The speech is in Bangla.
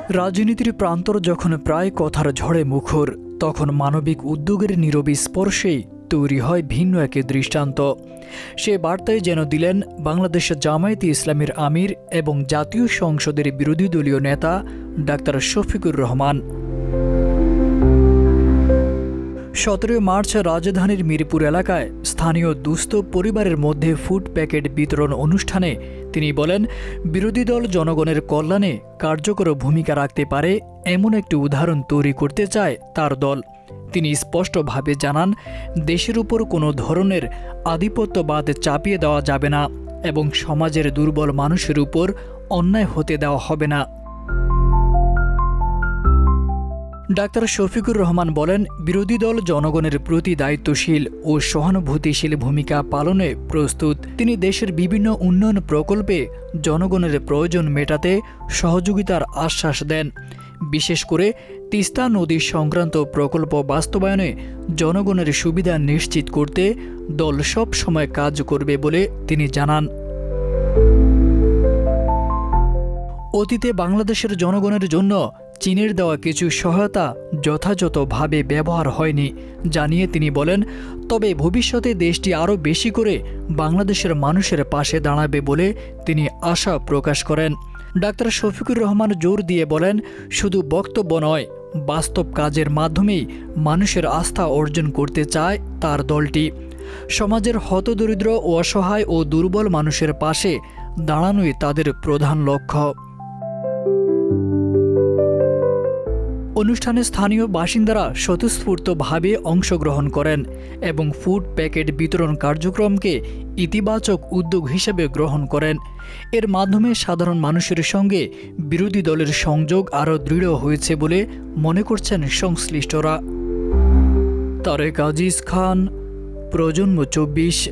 রাজনীতির প্রান্তর যখন প্রায় কথার ঝড়ে মুখর, তখন মানবিক উদ্যোগের নীরব স্পর্শেই তৈরি হয় ভিন্ন এক দৃষ্টান্ত। সে বার্তায় যেন দিলেন বাংলাদেশ জামায়াতে ইসলামীর আমির এবং জাতীয় সংসদের বিরোধী দলীয় নেতা ডাক্তার শফিকুর রহমান। 17 মার্চ রাজধানীর মিরপুর এলাকায় স্থানীয় দুস্থ পরিবারের মধ্যে ফুড প্যাকেট বিতরণ অনুষ্ঠানে তিনি বলেন, বিরোধী দল জনগণের কল্যাণে কার্যকর ভূমিকা রাখতে পারে এমন একটি উদাহরণ তৈরি করতে চায় তার দল। তিনি স্পষ্টভাবে জানান, দেশের উপর কোনো ধরনের আধিপত্যবাদ চাপিয়ে দেওয়া যাবে না এবং সমাজের দুর্বল মানুষের উপর অন্যায় হতে দেওয়া হবে না। ডাক্তার শফিকুর রহমান বলেন, বিরোধী দল জনগণের প্রতি দায়িত্বশীল ও সহানুভূতিশীল ভূমিকা পালনে প্রস্তুত। তিনি দেশের বিভিন্ন উন্নয়ন প্রকল্পে জনগণের প্রয়োজন মেটাতে সহযোগিতার আশ্বাস দেন। বিশেষ করে তিস্তা নদী সংক্রান্ত প্রকল্প বাস্তবায়নে জনগণের সুবিধা নিশ্চিত করতে দল সব সময় কাজ করবে বলে তিনি জানান। অতীতে বাংলাদেশের জনগণের জন্য চীনের দেওয়া কিছু সহায়তা যথাযথভাবে ব্যবহার হয়নি জানিয়ে তিনি বলেন, তবে ভবিষ্যতে দেশটি আরও বেশি করে বাংলাদেশের মানুষের পাশে দাঁড়াবে বলে তিনি আশা প্রকাশ করেন। ডাক্তার শফিকুর রহমান জোর দিয়ে বলেন, শুধু বক্তব্য নয়, বাস্তব কাজের মাধ্যমেই মানুষের আস্থা অর্জন করতে চায় তার দলটি। সমাজের হতদরিদ্র, অসহায় ও দুর্বল মানুষের পাশে দাঁড়ানোই তাদের প্রধান লক্ষ্য। অনুষ্ঠানে স্থানীয় বাসিন্দারা স্বতঃস্ফূর্তভাবে অংশগ্রহণ করেন এবং ফুড প্যাকেট বিতরণ কার্যক্রমকে ইতিবাচক উদ্যোগ হিসেবে গ্রহণ করেন। এর মাধ্যমে সাধারণ মানুষের সঙ্গে বিরোধী দলের সংযোগ আরও দৃঢ় হয়েছে বলে মনে করছেন সংশ্লিষ্টরা। তারেক আজিজ খান, প্রজন্ম 24।